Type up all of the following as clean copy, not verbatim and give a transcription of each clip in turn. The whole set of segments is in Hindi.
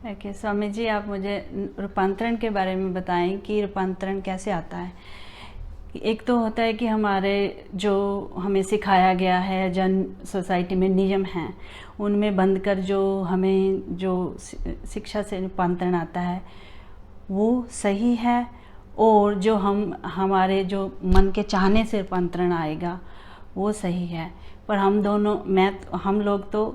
ओके स्वामी जी, आप मुझे रूपांतरण के बारे में बताएं कि रूपांतरण कैसे आता है। एक तो होता है कि हमारे जो हमें सिखाया गया है, जन सोसाइटी में नियम हैं, उनमें बंद कर जो हमें जो शिक्षा से रूपांतरण आता है वो सही है, और जो हमारे जो मन के चाहने से रूपांतरण आएगा वो सही है। पर हम लोग तो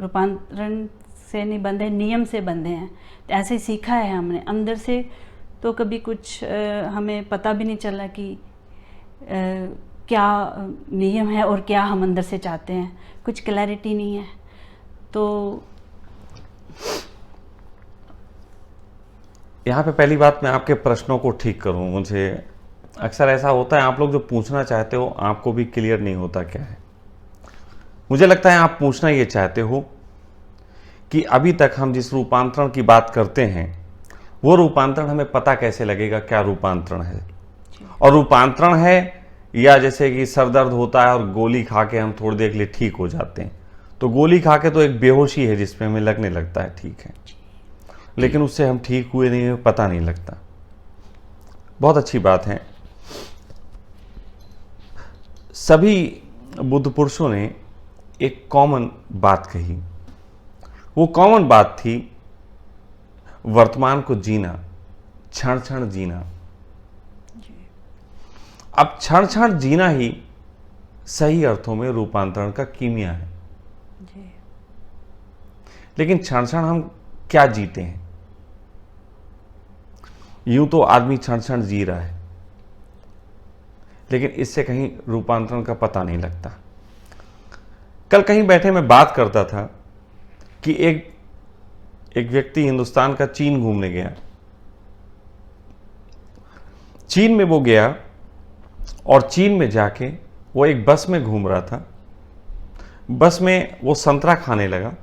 रूपांतरण से नहीं बंधे, नियम से बंधे हैं। तो ऐसे ही सीखा है हमने अंदर से, तो कभी कुछ हमें पता भी नहीं चला कि क्या नियम है और क्या हम अंदर से चाहते हैं, कुछ क्लैरिटी नहीं है। तो यहाँ पे पहली बात, मैं आपके प्रश्नों को ठीक करूँ। मुझे अक्सर ऐसा होता है, आप लोग जो पूछना चाहते हो आपको भी क्लियर नहीं होता क्या है। मुझे लगता है आप पूछना ये चाहते हो कि अभी तक हम जिस रूपांतरण की बात करते हैं वो रूपांतरण हमें पता कैसे लगेगा क्या रूपांतरण है, और रूपांतरण है या जैसे कि सर दर्द होता है और गोली खा के हम थोड़ी देर के लिए ठीक हो जाते हैं। तो गोली खा के तो एक बेहोशी है जिसमें हमें लगने लगता है ठीक है, लेकिन उससे हम ठीक हुए नहीं, पता नहीं लगता। बहुत अच्छी बात है। सभी बुद्ध पुरुषों ने एक कॉमन बात कही। वो कॉमन बात थी वर्तमान को जीना, क्षण क्षण जीना। अब क्षण क्षण जीना ही सही अर्थों में रूपांतरण का कीमिया है। लेकिन क्षण क्षण हम क्या जीते हैं? यूं तो आदमी क्षण क्षण जी रहा है, लेकिन इससे कहीं रूपांतरण का पता नहीं लगता। कल कहीं बैठे मैं बात करता था कि एक व्यक्ति हिंदुस्तान का चीन घूमने गया। चीन में वो गया और चीन में जाके वो एक बस में घूम रहा था। बस में वो संतरा खाने लगा,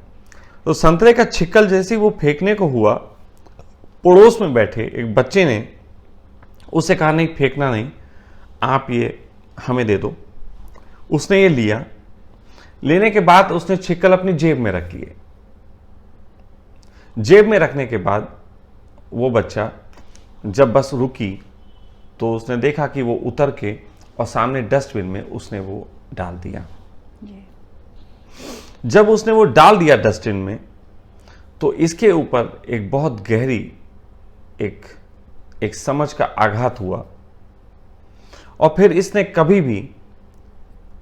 तो संतरे का छिक्कल जैसे वो फेंकने को हुआ, पड़ोस में बैठे एक बच्चे ने उसे कहा नहीं फेंकना नहीं, आप ये हमें दे दो। उसने ये लिया। लेने के बाद उसने छिक्कल अपनी जेब में रख लिए। जेब में रखने के बाद वो बच्चा जब बस रुकी तो उसने देखा कि वो उतर के और सामने डस्टबिन में उसने वो डाल दिया। जब उसने वो डाल दिया डस्टबिन में, तो इसके ऊपर एक बहुत गहरी एक समझ का आघात हुआ। और फिर इसने कभी भी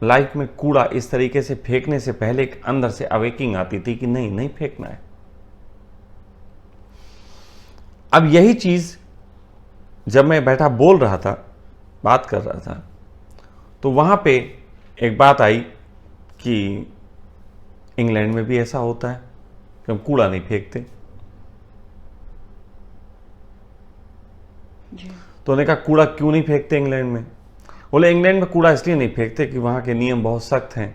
लाइफ में कूड़ा इस तरीके से फेंकने से पहले एक अंदर से अवेकिंग आती थी कि नहीं नहीं फेंकना है। अब यही चीज जब मैं बैठा बोल रहा था, बात कर रहा था, तो वहां पे एक बात आई कि इंग्लैंड में भी ऐसा होता है कि हम कूड़ा नहीं फेंकते। तो उन्होंने कहा कूड़ा क्यों नहीं फेंकते इंग्लैंड में? बोले इंग्लैंड में कूड़ा इसलिए नहीं फेंकते कि वहां के नियम बहुत सख्त हैं।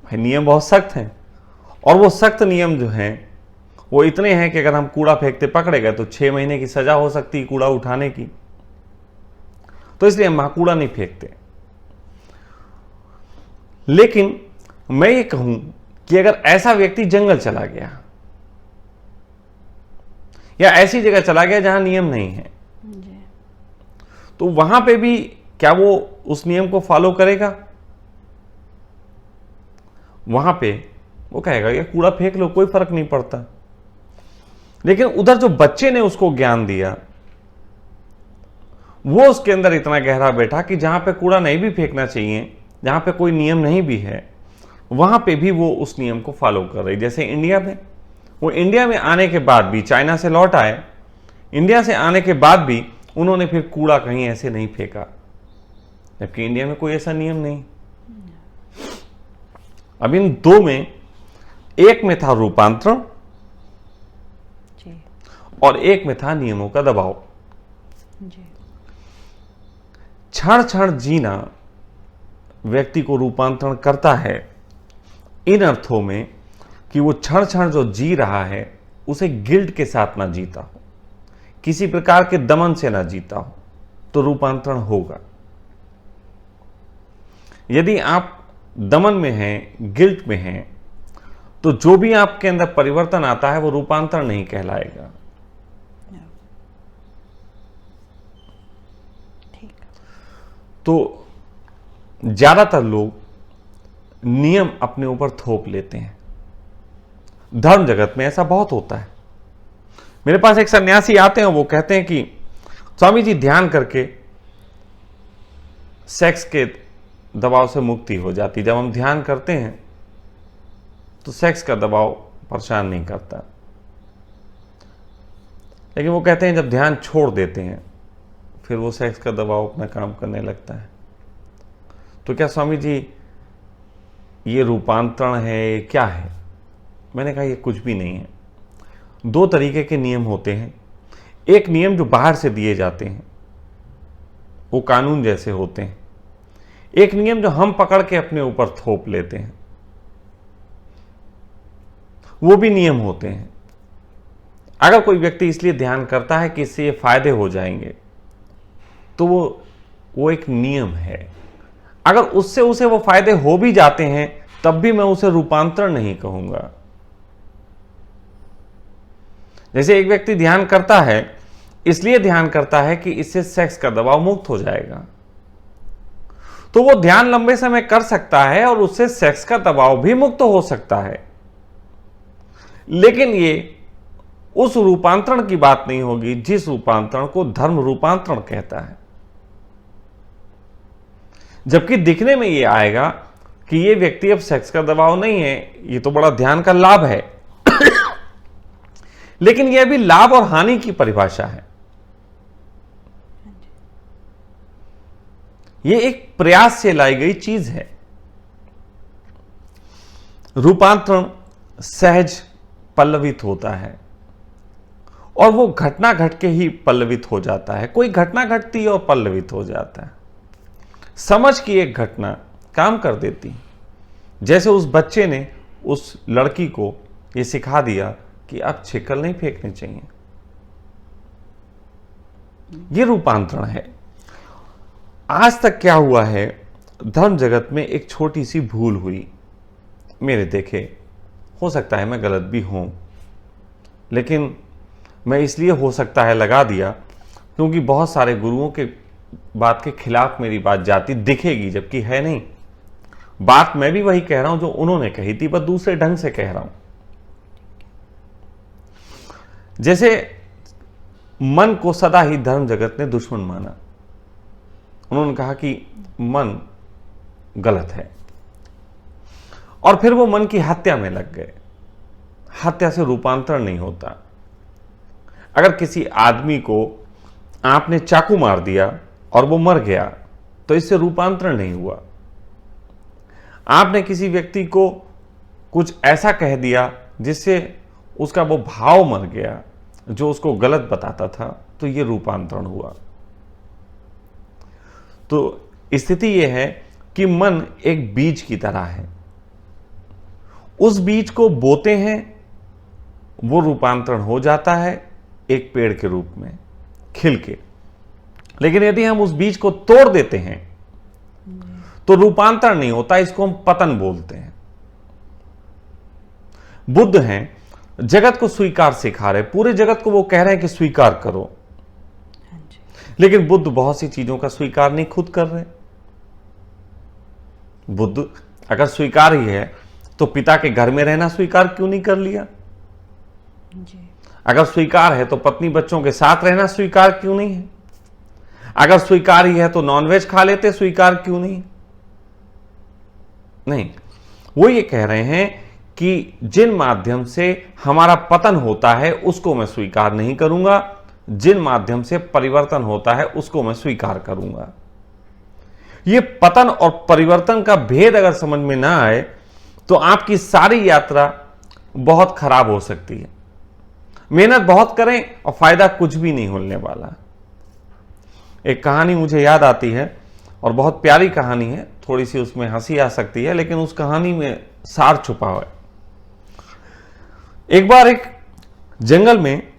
भाई नियम बहुत सख्त हैं, और वो सख्त नियम जो हैं वो इतने हैं कि अगर हम कूड़ा फेंकते पकड़े गए तो 6 महीने की सजा हो सकती है कूड़ा उठाने की। तो इसलिए हम वहां कूड़ा नहीं फेंकते। लेकिन मैं ये कहूं कि अगर ऐसा व्यक्ति जंगल चला गया या ऐसी जगह चला गया जहां नियम नहीं है, तो वहां पे भी क्या वो उस नियम को फॉलो करेगा? वहां पे वो कहेगा कि कूड़ा फेंक लो, कोई फर्क नहीं पड़ता। लेकिन उधर जो बच्चे ने उसको ज्ञान दिया, वो उसके अंदर इतना गहरा बैठा कि जहां पे कूड़ा नहीं भी फेंकना चाहिए, जहां पे कोई नियम नहीं भी है, वहां पे भी वो उस नियम को फॉलो कर रही। जैसे इंडिया में, वो इंडिया में आने के बाद भी, चाइना से लौट आए, इंडिया से आने के बाद भी उन्होंने फिर कूड़ा कहीं ऐसे नहीं फेंका, जबकि इंडिया में कोई ऐसा नियम नहीं। अब इन दो में, एक में था रूपांतरण और एक में था नियमों का दबाव। क्षण क्षण जीना व्यक्ति को रूपांतरण करता है, इन अर्थों में कि वो क्षण क्षण जो जी रहा है उसे गिल्ट के साथ ना जीता हो, किसी प्रकार के दमन से ना जीता हो, तो रूपांतरण होगा। यदि आप दमन में हैं, गिल्ट में हैं, तो जो भी आपके अंदर परिवर्तन आता है वो रूपांतरण नहीं कहलाएगा। ठीक। तो ज्यादातर लोग नियम अपने ऊपर थोप लेते हैं। धर्म जगत में ऐसा बहुत होता है। मेरे पास एक सन्यासी आते हैं, वो कहते हैं कि स्वामी जी ध्यान करके सेक्स के दबाव से मुक्ति हो जाती। जब हम ध्यान करते हैं तो सेक्स का दबाव परेशान नहीं करता, लेकिन वो कहते हैं जब ध्यान छोड़ देते हैं फिर वो सेक्स का दबाव अपना काम करने लगता है। तो क्या स्वामी जी ये रूपांतरण है, क्या है? मैंने कहा ये कुछ भी नहीं है। दो तरीके के नियम होते हैं। एक नियम जो बाहर से दिए जाते हैं, वो कानून जैसे होते हैं। एक नियम जो हम पकड़ के अपने ऊपर थोप लेते हैं, वो भी नियम होते हैं। अगर कोई व्यक्ति इसलिए ध्यान करता है कि इससे ये फायदे हो जाएंगे, तो वो एक नियम है। अगर उससे उसे वो फायदे हो भी जाते हैं, तब भी मैं उसे रूपांतरण नहीं कहूंगा। जैसे एक व्यक्ति ध्यान करता है, इसलिए ध्यान करता है कि इससे सेक्स का दबाव मुक्त हो जाएगा, तो वो ध्यान लंबे समय कर सकता है और उससे सेक्स का दबाव भी मुक्त हो सकता है। लेकिन ये उस रूपांतरण की बात नहीं होगी जिस रूपांतरण को धर्म रूपांतरण कहता है। जबकि दिखने में ये आएगा कि ये व्यक्ति अब सेक्स का दबाव नहीं है, ये तो बड़ा ध्यान का लाभ है। लेकिन यह भी लाभ और हानि की परिभाषा है। यह एक प्रयास से लाई गई चीज है। रूपांतरण सहज पल्लवित होता है और वो घटना घट के ही पल्लवित हो जाता है। कोई घटना घटती है और पल्लवित हो जाता है। समझ की एक घटना काम कर देती। जैसे उस बच्चे ने उस लड़की को ये सिखा दिया कि अब छिकल नहीं फेंकने चाहिए। ये रूपांतरण है। आज तक क्या हुआ है, धर्म जगत में एक छोटी सी भूल हुई मेरे देखे। हो सकता है मैं गलत भी हूं, लेकिन मैं इसलिए हो सकता है लगा दिया क्योंकि बहुत सारे गुरुओं के बात के खिलाफ मेरी बात जाती दिखेगी, जबकि है नहीं। बात मैं भी वही कह रहा हूं जो उन्होंने कही थी, बस दूसरे ढंग से कह रहा हूं। जैसे मन को सदा ही धर्म जगत ने दुश्मन माना। उन्होंने कहा कि मन गलत है, और फिर वो मन की हत्या में लग गए। हत्या से रूपांतरण नहीं होता। अगर किसी आदमी को आपने चाकू मार दिया और वो मर गया, तो इससे रूपांतरण नहीं हुआ। आपने किसी व्यक्ति को कुछ ऐसा कह दिया जिससे उसका वो भाव मर गया जो उसको गलत बताता था, तो ये रूपांतरण हुआ। तो स्थिति यह है कि मन एक बीज की तरह है। उस बीज को बोते हैं, वो रूपांतरण हो जाता है एक पेड़ के रूप में खिल के। लेकिन यदि हम उस बीज को तोड़ देते हैं तो रूपांतरण नहीं होता। इसको हम पतन बोलते हैं। बुद्ध हैं, जगत को स्वीकार सिखा रहे, पूरे जगत को वो कह रहे हैं कि स्वीकार करो, लेकिन बुद्ध बहुत सी चीजों का स्वीकार नहीं खुद कर रहे। बुद्ध अगर स्वीकार ही है तो पिता के घर में रहना स्वीकार क्यों नहीं कर लिया? अगर स्वीकार है तो पत्नी बच्चों के साथ रहना स्वीकार क्यों नहीं है? अगर स्वीकार ही है तो नॉनवेज खा लेते, स्वीकार क्यों नहीं? नहीं, वो ये कह रहे हैं कि जिन माध्यम से हमारा पतन होता है उसको मैं स्वीकार नहीं करूंगा, जिन माध्यम से परिवर्तन होता है उसको मैं स्वीकार करूंगा। ये पतन और परिवर्तन का भेद अगर समझ में ना आए तो आपकी सारी यात्रा बहुत खराब हो सकती है। मेहनत बहुत करें और फायदा कुछ भी नहीं होने वाला। एक कहानी मुझे याद आती है और बहुत प्यारी कहानी है, थोड़ी सी उसमें हंसी आ सकती है, लेकिन उस कहानी में सार छुपा हुआ है। एक बार एक जंगल में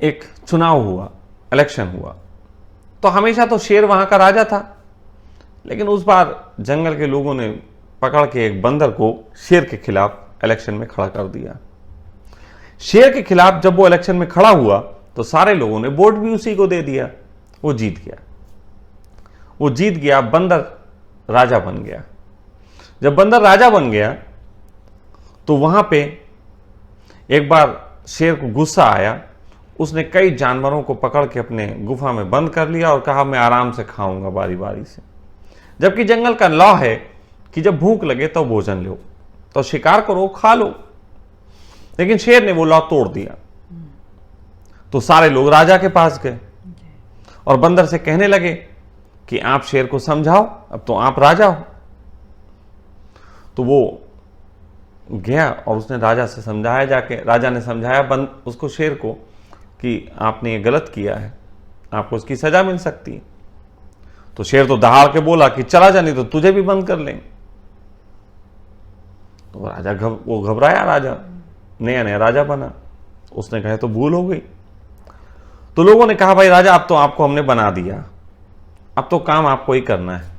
एक चुनाव हुआ, इलेक्शन हुआ। तो हमेशा तो शेर वहां का राजा था, लेकिन उस बार जंगल के लोगों ने पकड़ के एक बंदर को शेर के खिलाफ इलेक्शन में खड़ा कर दिया। शेर के खिलाफ जब वो इलेक्शन में खड़ा हुआ तो सारे लोगों ने वोट भी उसी को दे दिया, वो जीत गया। वो जीत गया, बंदर राजा बन गया। जब बंदर राजा बन गया तो वहां पे एक बार शेर को गुस्सा आया, उसने कई जानवरों को पकड़ के अपने गुफा में बंद कर लिया और कहा मैं आराम से खाऊंगा बारी बारी से। जबकि जंगल का लॉ है कि जब भूख लगे तो भोजन लो, तो शिकार करो, खा लो। लेकिन शेर ने वो लॉ तोड़ दिया। तो सारे लोग राजा के पास गए और बंदर से कहने लगे कि आप शेर को समझाओ, अब तो आप राजा हो। तो वो गया और उसने राजा से समझाया, जाके राजा ने समझाया उसको, शेर को, कि आपने ये गलत किया है, आपको उसकी सजा मिल सकती है। तो शेर तो दहाड़ के बोला कि चला जा, नहीं तो तुझे भी बंद कर लेंगे। तो राजा वो घबराया, राजा नया नया राजा बना, उसने कहा तो भूल हो गई। तो लोगों ने कहा भाई राजा अब तो आपको हमने बना दिया, अब तो काम आपको ही करना है।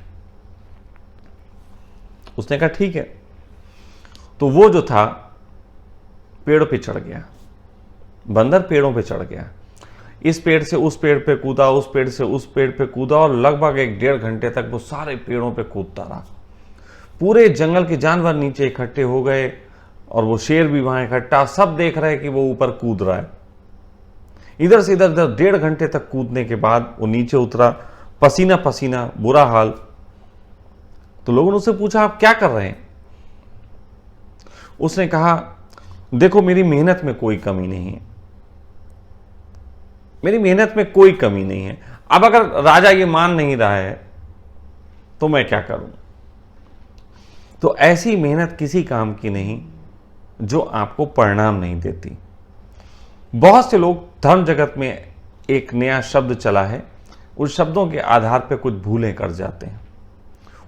उसने कहा ठीक है। तो वो जो था पेड़ों पे चढ़ गया, बंदर पेड़ों पे चढ़ गया, इस पेड़ से उस पेड़ पे कूदा, उस पेड़ से उस पेड़ पे कूदा और लगभग 1-1.5 घंटे तक वो सारे पेड़ों पे कूदता रहा। पूरे जंगल के जानवर नीचे इकट्ठे हो गए और वो शेर भी वहां इकट्ठा, सब देख रहे हैं कि वो ऊपर कूद रहा है। इधर से इधर 1.5 घंटे तक कूदने के बाद वो नीचे उतरा, पसीना पसीना, बुरा हाल। तो लोगों ने उससे पूछा आप क्या कर रहे हैं? उसने कहा देखो मेरी मेहनत में कोई कमी नहीं है, मेरी मेहनत में कोई कमी नहीं है। अब अगर राजा ये मान नहीं रहा है तो मैं क्या करूं? तो ऐसी मेहनत किसी काम की नहीं जो आपको परिणाम नहीं देती। बहुत से लोग धर्म जगत में एक नया शब्द चला है, उस शब्दों के आधार पर कुछ भूलें कर जाते हैं।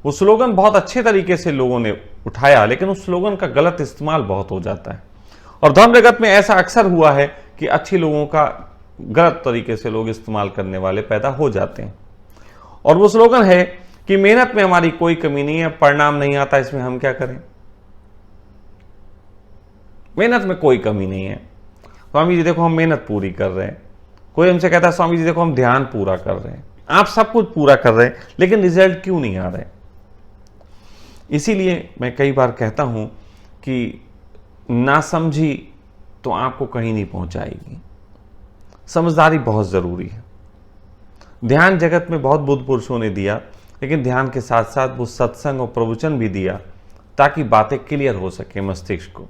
वो स्लोगन बहुत अच्छे तरीके से लोगों ने उठाया, लेकिन उस स्लोगन का गलत इस्तेमाल बहुत हो जाता है। और धर्म जगत में ऐसा अक्सर हुआ है कि अच्छे लोगों का गलत तरीके से लोग इस्तेमाल करने वाले पैदा हो जाते हैं। और वो स्लोगन है कि मेहनत में हमारी कोई कमी नहीं है, परिणाम नहीं आता, इसमें हम क्या करें? मेहनत में कोई कमी नहीं है, स्वामी जी देखो हम मेहनत पूरी कर रहे हैं। कोई हमसे कहता है स्वामी जी देखो हम ध्यान पूरा कर रहे हैं, आप सब कुछ पूरा कर रहे हैं, लेकिन रिजल्ट क्यों नहीं आ रहे? इसीलिए मैं कई बार कहता हूं कि ना समझी तो आपको कहीं नहीं पहुंचाएगी। समझदारी बहुत जरूरी है। ध्यान जगत में बहुत बुद्ध पुरुषों ने दिया, लेकिन ध्यान के साथ साथ वो सत्संग और प्रवचन भी दिया ताकि बातें क्लियर हो सके मस्तिष्क को।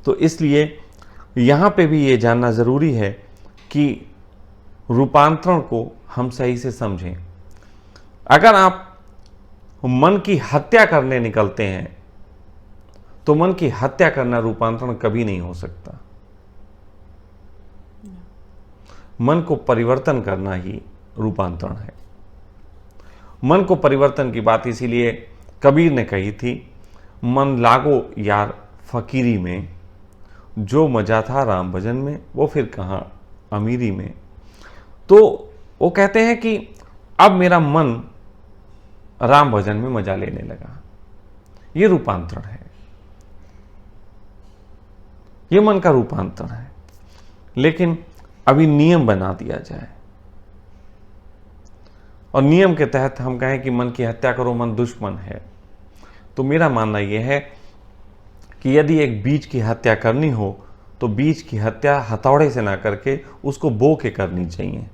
तो इसलिए यहां पे भी ये जानना जरूरी है कि रूपांतरण को हम सही से समझें। अगर आप मन की हत्या करने निकलते हैं तो मन की हत्या करना रूपांतरण कभी नहीं हो सकता। मन को परिवर्तन करना ही रूपांतरण है। मन को परिवर्तन की बात इसीलिए कबीर ने कही थी, मन लागो यार फकीरी में, जो मजा था राम भजन में वो फिर कहां अमीरी में। तो वो कहते हैं कि अब मेरा मन राम भजन में मजा लेने लगा। ये रूपांतरण है, ये मन का रूपांतरण है। लेकिन अभी नियम बना दिया जाए और नियम के तहत हम कहें कि मन की हत्या करो, मन दुश्मन है, तो मेरा मानना यह है कि यदि एक बीज की हत्या करनी हो तो बीज की हत्या हथौड़े से ना करके उसको बो के करनी चाहिए।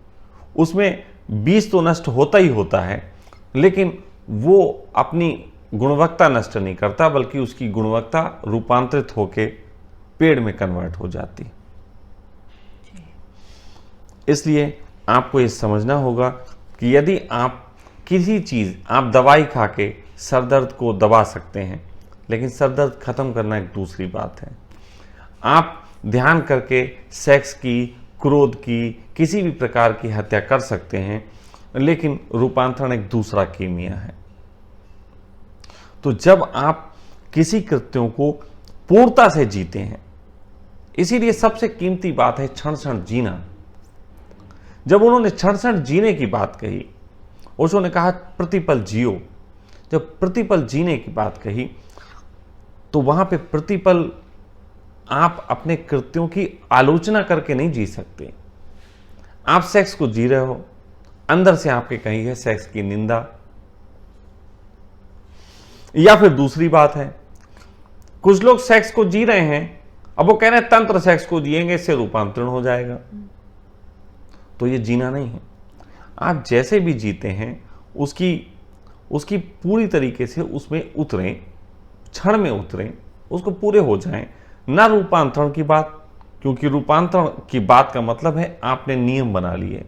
उसमें बीज तो नष्ट होता ही होता है, लेकिन वो अपनी गुणवत्ता नष्ट नहीं करता, बल्कि उसकी गुणवत्ता रूपांतरित होके पेड़ में कन्वर्ट हो जाती। इसलिए आपको ये समझना होगा कि यदि आप किसी चीज, आप दवाई खा के सर दर्द को दबा सकते हैं, लेकिन सर दर्द खत्म करना एक दूसरी बात है। आप ध्यान करके सेक्स की, क्रोध की, किसी भी प्रकार की हत्या कर सकते हैं, लेकिन रूपांतरण एक दूसरा कीमिया है। तो जब आप किसी कृत्यों को पूर्णता से जीते हैं, इसीलिए सबसे कीमती बात है क्षण क्षण जीना। जब उन्होंने क्षण क्षण जीने की बात कही, ओशो ने कहा प्रतिपल जियो। जब प्रतिपल जीने की बात कही तो वहां पे प्रतिपल आप अपने कृत्यों की आलोचना करके नहीं जी सकते। आप सेक्स को जी रहे हो, अंदर से आपके कहीं है सेक्स की निंदा। या फिर दूसरी बात है, कुछ लोग सेक्स को जी रहे हैं, अब वो कह रहे हैं तंत्र सेक्स को जिएंगे इससे रूपांतरण हो जाएगा। तो ये जीना नहीं है। आप जैसे भी जीते हैं उसकी पूरी तरीके से उसमें उतरें, क्षण में उतरें, उसको पूरे हो जाएं। ना रूपांतरण की बात, क्योंकि रूपांतरण की बात का मतलब है आपने नियम बना लिए।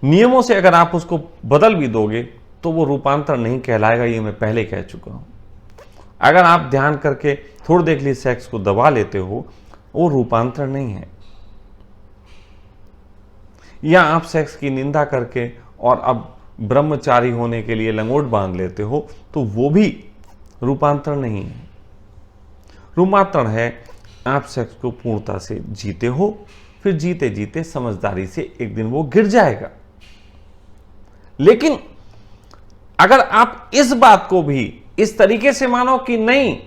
नियमों से अगर आप उसको बदल भी दोगे तो वो रूपांतरण नहीं कहलाएगा, ये मैं पहले कह चुका हूं। अगर आप ध्यान करके थोड़ी देर के लिए सेक्स को दबा लेते हो, वो रूपांतरण नहीं है। या आप सेक्स की निंदा करके और अब ब्रह्मचारी होने के लिए लंगोट बांध लेते हो, तो वो भी रूपांतरण नहीं है। रूपांतरण है आप सेक्स को पूर्णता से जीते हो, फिर जीते जीते समझदारी से एक दिन वो गिर जाएगा। लेकिन अगर आप इस बात को भी इस तरीके से मानो कि नहीं,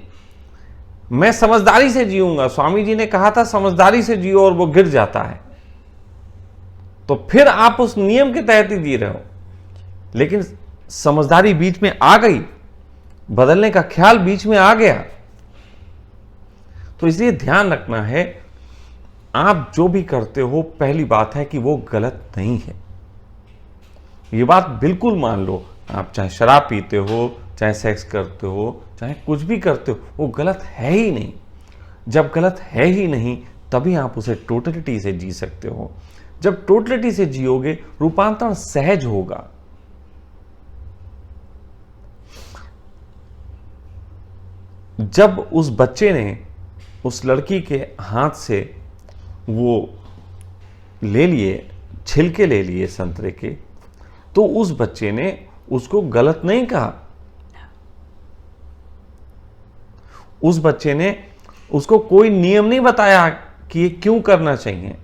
मैं समझदारी से जीऊंगा, स्वामी जी ने कहा था समझदारी से जियो, और वो गिर जाता है, तो फिर आप उस नियम के तहत ही जी रहे हो। लेकिन समझदारी बीच में आ गई, बदलने का ख्याल बीच में आ गया, तो इसलिए ध्यान रखना है, आप जो भी करते हो पहली बात है कि वो गलत नहीं है। ये बात बिल्कुल मान लो, आप चाहे शराब पीते हो, चाहे सेक्स करते हो, चाहे कुछ भी करते हो, वो गलत है ही नहीं। जब गलत है ही नहीं तभी आप उसे टोटलिटी से जी सकते हो। जब टोटलिटी से जियोगे रूपांतरण सहज होगा। जब उस बच्चे ने उस लड़की के हाथ से वो ले लिए, छिलके ले लिए संतरे के, तो उस बच्चे ने उसको गलत नहीं कहा। उस बच्चे ने उसको कोई नियम नहीं बताया कि ये क्यों करना चाहिए,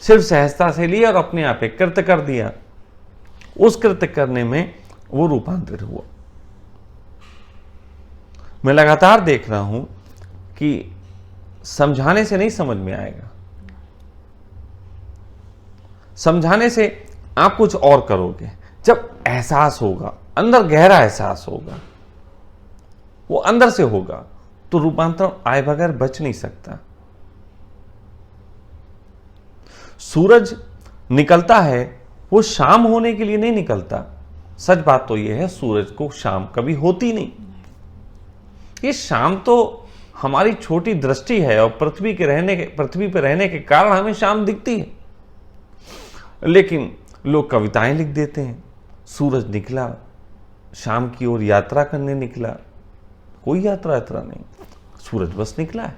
सिर्फ सहजता से लिया और अपने आप एक कृत्य कर दिया। उस कृत्य करने में वो रूपांतरित हुआ। मैं लगातार देख रहा हूं कि समझाने से नहीं समझ में आएगा, समझाने से आप कुछ और करोगे। जब एहसास होगा, अंदर गहरा एहसास होगा, वो अंदर से होगा, तो रूपांतरण आए बगैर बच नहीं सकता। सूरज निकलता है, वो शाम होने के लिए नहीं निकलता। सच बात तो यह है, सूरज को शाम कभी होती नहीं। ये शाम तो हमारी छोटी दृष्टि है, और पृथ्वी पर रहने के कारण हमें शाम दिखती है। लेकिन लोग कविताएं लिख देते हैं, सूरज निकला, शाम की ओर यात्रा करने निकला। कोई यात्रा नहीं, सूरज बस निकला है।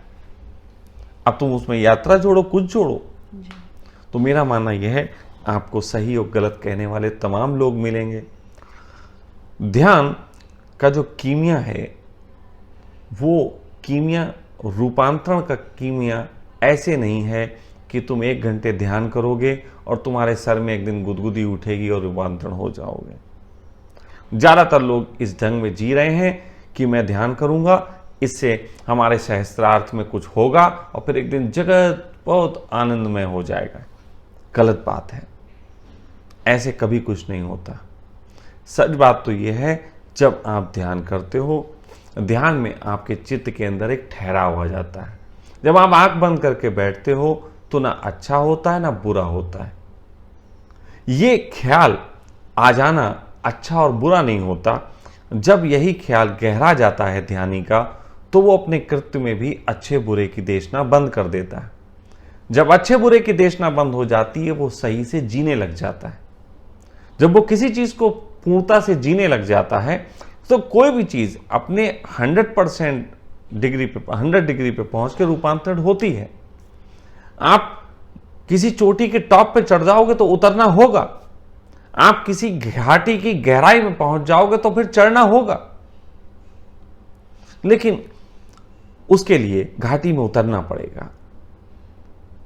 अब तुम उसमें यात्रा जोड़ो, कुछ जोड़ो। तो मेरा मानना यह है, आपको सही और गलत कहने वाले तमाम लोग मिलेंगे। ध्यान का जो कीमिया है, वो कीमिया रूपांतरण का कीमिया ऐसे नहीं है कि तुम 1 घंटे ध्यान करोगे और तुम्हारे सर में एक दिन गुदगुदी उठेगी और रूपांतरण हो जाओगे। ज्यादातर लोग इस ढंग में जी रहे हैं कि मैं ध्यान करूंगा, इससे हमारे सहस्त्रार्थ में कुछ होगा और फिर एक दिन जगत बहुत आनंदमय हो जाएगा। गलत बात है, ऐसे कभी कुछ नहीं होता। सच बात तो यह है, जब आप ध्यान करते हो, ध्यान में आपके चित्त के अंदर एक ठहराव आ जाता है। जब आप आंख बंद करके बैठते हो तो ना अच्छा होता है ना बुरा होता है। ये ख्याल आ जाना अच्छा और बुरा नहीं होता। जब यही ख्याल गहरा जाता है ध्यानी का, तो वो अपने कृत्य में भी अच्छे बुरे की देशना बंद कर देता है। जब अच्छे बुरे की देशना बंद हो जाती है, वो सही से जीने लग जाता है। जब वो किसी चीज को पूर्णता से जीने लग जाता है, तो कोई भी चीज अपने 100 डिग्री पे पहुंच के रूपांतरित होती है। आप किसी चोटी के टॉप पे चढ़ जाओगे तो उतरना होगा। आप किसी घाटी की गहराई में पहुंच जाओगे तो फिर चढ़ना होगा। लेकिन उसके लिए घाटी में उतरना पड़ेगा,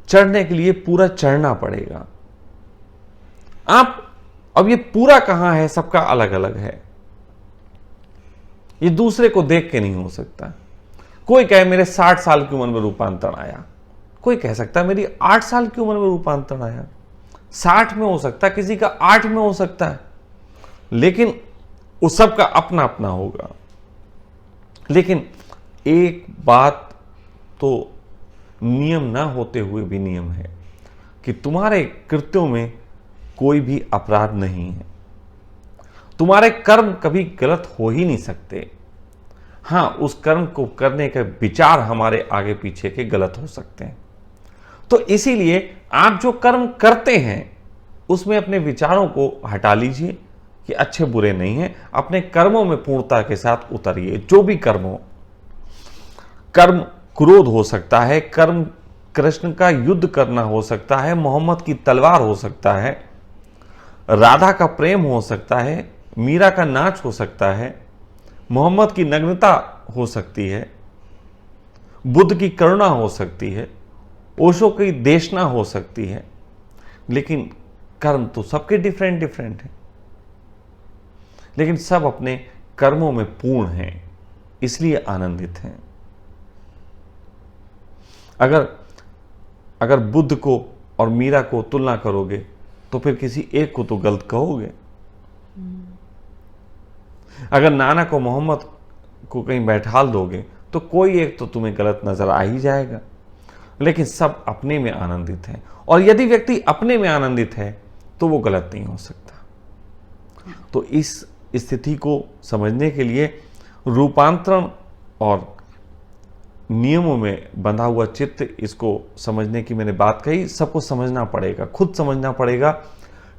चढ़ने के लिए पूरा चढ़ना पड़ेगा। अब ये पूरा कहां है, सबका अलग अलग है। ये दूसरे को देख के नहीं हो सकता। कोई कहे मेरे 60 साल की उम्र में रूपांतरण आया, कोई कह सकता है मेरी 8 साल की उम्र में रूपांतरण आया, 60 में हो सकता है, किसी का 8 में हो सकता है, लेकिन उस सब का अपना अपना होगा। लेकिन एक बात तो नियम ना होते हुए भी नियम है कि तुम्हारे कृत्यों में कोई भी अपराध नहीं है, तुम्हारे कर्म कभी गलत हो ही नहीं सकते। हाँ, उस कर्म को करने के विचार हमारे आगे पीछे के गलत हो सकते हैं। तो इसीलिए आप जो कर्म करते हैं उसमें अपने विचारों को हटा लीजिए कि अच्छे बुरे नहीं हैं, अपने कर्मों में पूर्णता के साथ उतरिए। जो भी कर्म हो, कर्म क्रोध हो सकता है, कर्म कृष्ण का युद्ध करना हो सकता है, मोहम्मद की तलवार हो सकता है, राधा का प्रेम हो सकता है, मीरा का नाच हो सकता है, मोहम्मद की नग्नता हो सकती है, बुद्ध की करुणा हो सकती है, ओशो की देशना हो सकती है। लेकिन कर्म तो सबके डिफरेंट डिफरेंट हैं, लेकिन सब अपने कर्मों में पूर्ण हैं, इसलिए आनंदित हैं। अगर बुद्ध को और मीरा को तुलना करोगे तो फिर किसी एक को तो गलत कहोगे। अगर नाना को मोहम्मद को कहीं बैठाल दोगे तो कोई एक तो तुम्हें गलत नजर आ ही जाएगा। लेकिन सब अपने में आनंदित हैं, और यदि व्यक्ति अपने में आनंदित है तो वो गलत नहीं हो सकता। तो इस स्थिति को समझने के लिए रूपांतरण और नियमों में बंधा हुआ चित्त, इसको समझने की मैंने बात कही। सबको समझना पड़ेगा, खुद समझना पड़ेगा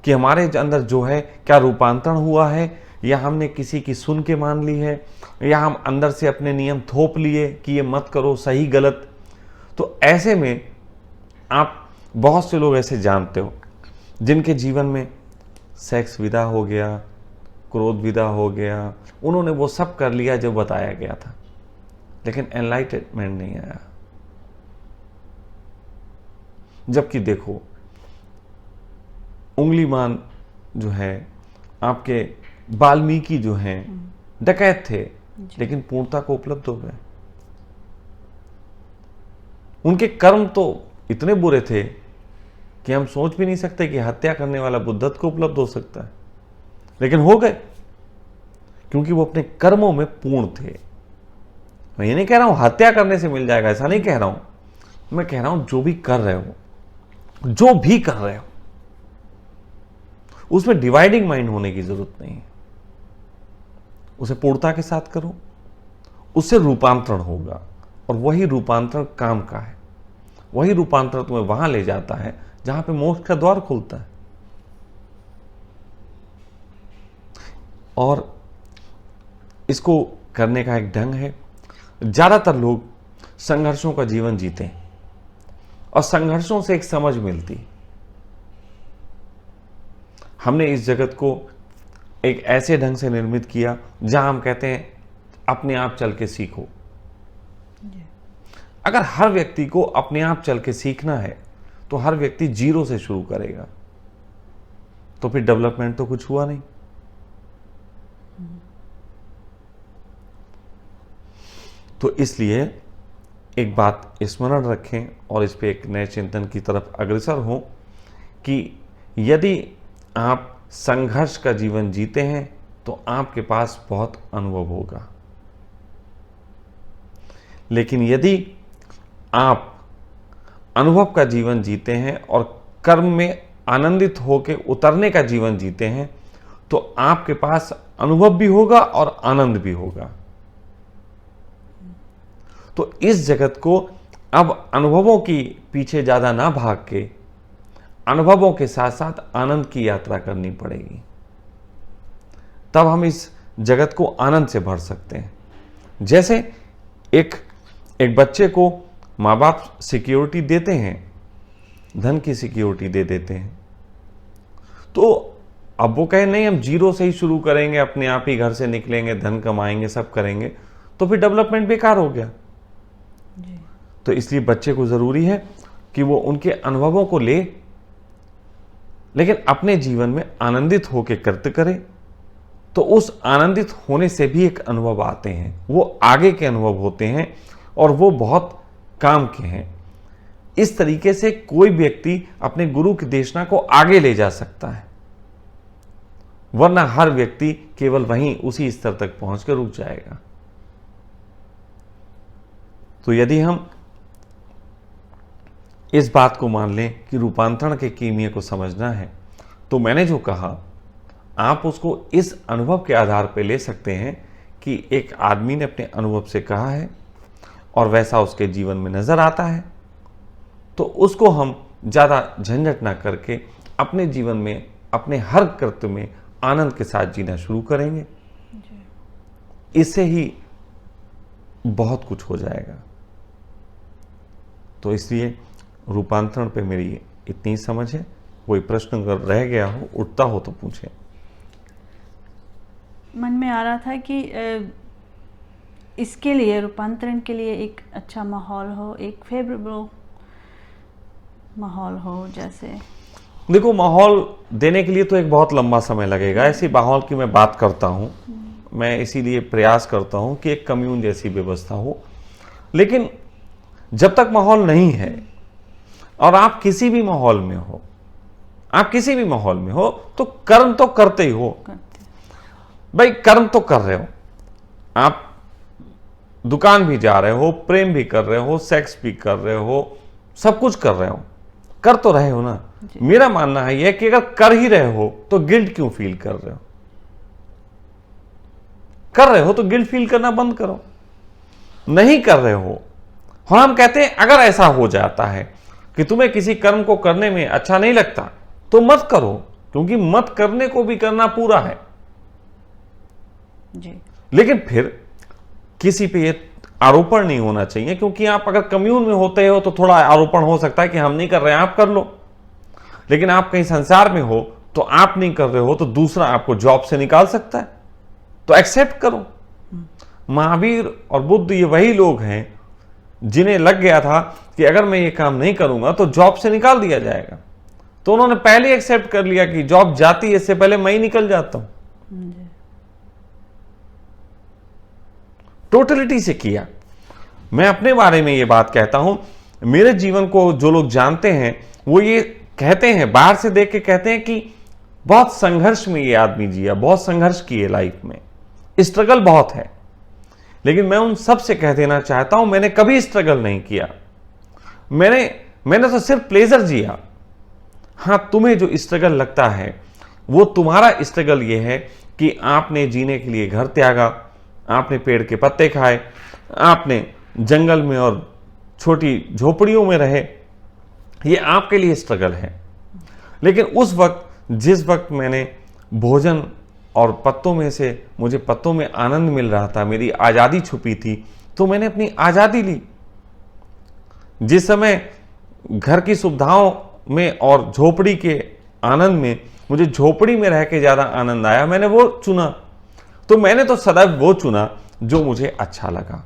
कि हमारे अंदर जो है क्या रूपांतरण हुआ है, या हमने किसी की सुन के मान ली है, या हम अंदर से अपने नियम थोप लिए कि ये मत करो, सही गलत। तो ऐसे में आप बहुत से लोग ऐसे जानते हो जिनके जीवन में सेक्स विदा हो गया, क्रोध विदा हो गया, उन्होंने वो सब कर लिया जो बताया गया था, लेकिन एनलाइटमेंट नहीं आया। जबकि देखो, उंगलीमान जो है, आपके वाल्मीकि जो हैं डकैत थे, लेकिन पूर्णता को उपलब्ध हो गए। उनके कर्म तो इतने बुरे थे कि हम सोच भी नहीं सकते कि हत्या करने वाला बुद्धत्व को उपलब्ध हो सकता है, लेकिन हो गए क्योंकि वो अपने कर्मों में पूर्ण थे। मैं ये नहीं कह रहा हूं हत्या करने से मिल जाएगा, ऐसा नहीं कह रहा हूं। मैं कह रहा हूं जो भी कर रहे हो, जो भी कर रहे हो, उसमें डिवाइडिंग माइंड होने की जरूरत नहीं है। उसे पूर्णता के साथ करो, उससे रूपांतरण होगा, और वही रूपांतरण काम का है। वही रूपांतरण तुम्हें वहां ले जाता है जहां पे मोक्ष का द्वार खुलता है। और इसको करने का एक ढंग है। ज्यादातर लोग संघर्षों का जीवन जीते हैं, और संघर्षों से एक समझ मिलती। हमने इस जगत को एक ऐसे ढंग से निर्मित किया जहां हम कहते हैं अपने आप चल के सीखो। अगर हर व्यक्ति को अपने आप चल के सीखना है तो हर व्यक्ति जीरो से शुरू करेगा, तो फिर डेवलपमेंट तो कुछ हुआ नहीं। तो इसलिए एक बात स्मरण रखें और इस पे एक नए चिंतन की तरफ अग्रसर हों कि यदि आप संघर्ष का जीवन जीते हैं तो आपके पास बहुत अनुभव होगा, लेकिन यदि आप अनुभव का जीवन जीते हैं और कर्म में आनंदित होकर उतरने का जीवन जीते हैं तो आपके पास अनुभव भी होगा और आनंद भी होगा। तो इस जगत को अब अनुभवों की पीछे ज्यादा ना भाग के अनुभवों के साथ साथ आनंद की यात्रा करनी पड़ेगी, तब हम इस जगत को आनंद से भर सकते हैं। जैसे एक बच्चे को माँ बाप सिक्योरिटी देते हैं, धन की सिक्योरिटी दे देते हैं, तो अब वो कहे नहीं हम जीरो से ही शुरू करेंगे, अपने आप ही घर से निकलेंगे, धन कमाएंगे, सब करेंगे, तो फिर डेवलपमेंट बेकार हो गया। तो इसलिए बच्चे को जरूरी है कि वो उनके अनुभवों को ले, लेकिन अपने जीवन में आनंदित होकर कृत्य करे, तो उस आनंदित होने से भी एक अनुभव आते हैं, वो आगे के अनुभव होते हैं और वो बहुत काम के हैं। इस तरीके से कोई व्यक्ति अपने गुरु की देशना को आगे ले जा सकता है, वरना हर व्यक्ति केवल वहीं उसी स्तर तक पहुंच कर रुक जाएगा। तो यदि हम इस बात को मान लें कि रूपांतरण के कीमिया को समझना है, तो मैंने जो कहा आप उसको इस अनुभव के आधार पर ले सकते हैं कि एक आदमी ने अपने अनुभव से कहा है और वैसा उसके जीवन में नजर आता है, तो उसको हम ज़्यादा झंझट ना करके अपने जीवन में अपने हर कृत्य में आनंद के साथ जीना शुरू करेंगे। इससे ही बहुत कुछ हो जाएगा। तो इसलिए रूपांतरण पे मेरी इतनी समझ है। कोई प्रश्न अगर रह गया हो, उठता हो तो पूछें। मन में आ रहा था कि इसके लिए, रूपांतरण के लिए एक अच्छा माहौल हो, एक फेवरेबल माहौल हो। जैसे देखो, माहौल देने के लिए तो एक बहुत लंबा समय लगेगा। ऐसी माहौल की मैं बात करता हूँ, मैं इसीलिए प्रयास करता हूँ कि एक कम्यून जैसी व्यवस्था हो। लेकिन जब तक माहौल नहीं है और आप किसी भी माहौल में हो, तो कर्म तो करते ही हो भाई। कर्म तो कर रहे हो, आप दुकान भी जा रहे हो, प्रेम भी कर रहे हो, सेक्स भी कर रहे हो, सब कुछ कर रहे हो, कर तो रहे हो ना। मेरा मानना है यह कि अगर कर ही रहे हो तो गिल्ट क्यों फील कर रहे हो? कर रहे हो तो गिल्ट फील करना बंद करो। नहीं कर रहे हो, और हम कहते हैं अगर ऐसा हो जाता है कि तुम्हें किसी कर्म को करने में अच्छा नहीं लगता तो मत करो, क्योंकि मत करने को भी करना पूरा है जी। लेकिन फिर किसी पे ये आरोपण नहीं होना चाहिए, क्योंकि आप अगर कम्यून में होते हो तो थोड़ा आरोपण हो सकता है कि हम नहीं कर रहे हैं, आप कर लो। लेकिन आप कहीं संसार में हो तो आप नहीं कर रहे हो तो दूसरा आपको जॉब से निकाल सकता है, तो एक्सेप्ट करो। महावीर और बुद्ध ये वही लोग हैं जिन्हें लग गया था कि अगर मैं ये काम नहीं करूंगा तो जॉब से निकाल दिया जाएगा, तो उन्होंने पहले एक्सेप्ट कर लिया कि जॉब जाती है, इससे पहले मैं ही निकल जाता हूं। टोटलिटी से किया। मैं अपने बारे में ये बात कहता हूं, मेरे जीवन को जो लोग जानते हैं वो ये कहते हैं, बाहर से देख के कहते हैं कि बहुत संघर्ष में ये आदमी जिया, बहुत संघर्ष किए लाइफ में, स्ट्रगल बहुत है। लेकिन मैं उन सब से कह देना चाहता हूं, मैंने कभी स्ट्रगल नहीं किया, मैंने तो सिर्फ प्लेजर जिया। हां, तुम्हें जो स्ट्रगल लगता है वो तुम्हारा स्ट्रगल ये है कि आपने जीने के लिए घर त्यागा, आपने पेड़ के पत्ते खाए, आपने जंगल में और छोटी झोपड़ियों में रहे, ये आपके लिए स्ट्रगल है। लेकिन उस वक्त, जिस वक्त मैंने भोजन और पत्तों में से मुझे पत्तों में आनंद मिल रहा था, मेरी आज़ादी छुपी थी, तो मैंने अपनी आज़ादी ली। जिस समय घर की सुविधाओं में और झोपड़ी के आनंद में मुझे झोपड़ी में रह के ज़्यादा आनंद आया, मैंने वो चुना। तो मैंने तो सदैव वो चुना जो मुझे अच्छा लगा,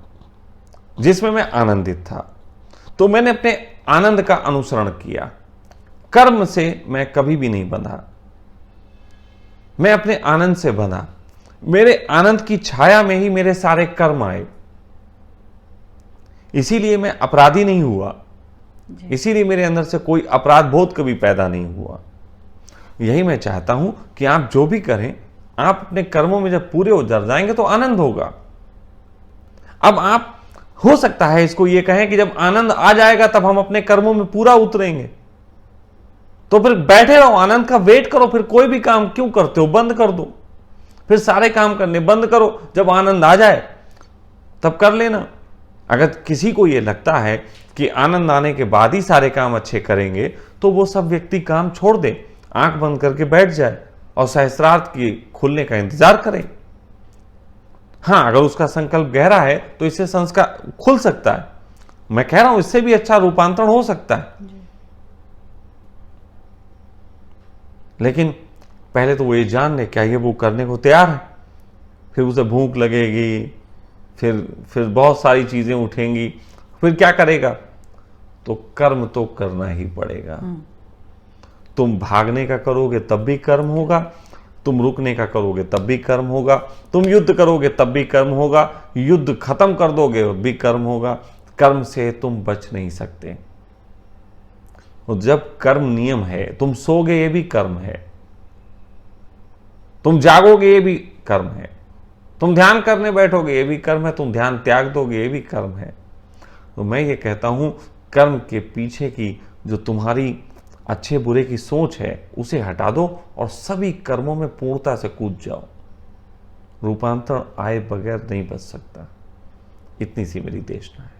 जिसमें मैं आनंदित था। तो मैंने अपने आनंद का अनुसरण किया, कर्म से मैं कभी भी नहीं बंधा, मैं अपने आनंद से बंधा। मेरे आनंद की छाया में ही मेरे सारे कर्म आए, इसीलिए मैं अपराधी नहीं हुआ, इसीलिए मेरे अंदर से कोई अपराध बोध कभी पैदा नहीं हुआ। यही मैं चाहता हूं कि आप जो भी करें, आप अपने कर्मों में जब पूरे उतर जाएंगे तो आनंद होगा। अब आप हो सकता है इसको ये कहें कि जब आनंद आ जाएगा तब हम अपने कर्मों में पूरा उतरेंगे, तो फिर बैठे रहो, आनंद का वेट करो, फिर कोई भी काम क्यों करते हो, बंद कर दो, फिर सारे काम करने बंद करो, जब आनंद आ जाए तब कर लेना। अगर किसी को यह लगता है कि आनंद आने के बाद ही सारे काम अच्छे करेंगे, तो वो सब व्यक्ति काम छोड़ दे, आंख बंद करके बैठ जाए और सहस्रार्थ की खुलने का इंतजार करे। हां, अगर उसका संकल्प गहरा है तो इससे संस्कार खुल सकता है। मैं कह रहा हूं इससे भी अच्छा रूपांतरण हो सकता है। लेकिन पहले तो वो ये जान ले क्या ये वो करने को तैयार है, फिर उसे भूख लगेगी, फिर बहुत सारी चीजें उठेंगी, फिर क्या करेगा? तो कर्म तो करना ही पड़ेगा। तुम भागने का करोगे तब भी कर्म होगा, तुम रुकने का करोगे तब भी कर्म होगा, तुम युद्ध करोगे तब भी कर्म होगा, युद्ध खत्म कर दोगे भी कर्म होगा। कर्म से तुम बच नहीं सकते। और जब कर्म नियम है, तुम सोगे ये भी कर्म है, तुम जागोगे ये भी कर्म है, तुम ध्यान करने बैठोगे ये भी कर्म है, तुम ध्यान त्याग दोगे ये भी कर्म है। तो मैं ये कहता हूं, कर्म के पीछे की जो तुम्हारी अच्छे बुरे की सोच है उसे हटा दो और सभी कर्मों में पूर्णता से कूद जाओ। रूपांतरण आए बगैर नहीं बच सकता। इतनी सी मेरी देशना है।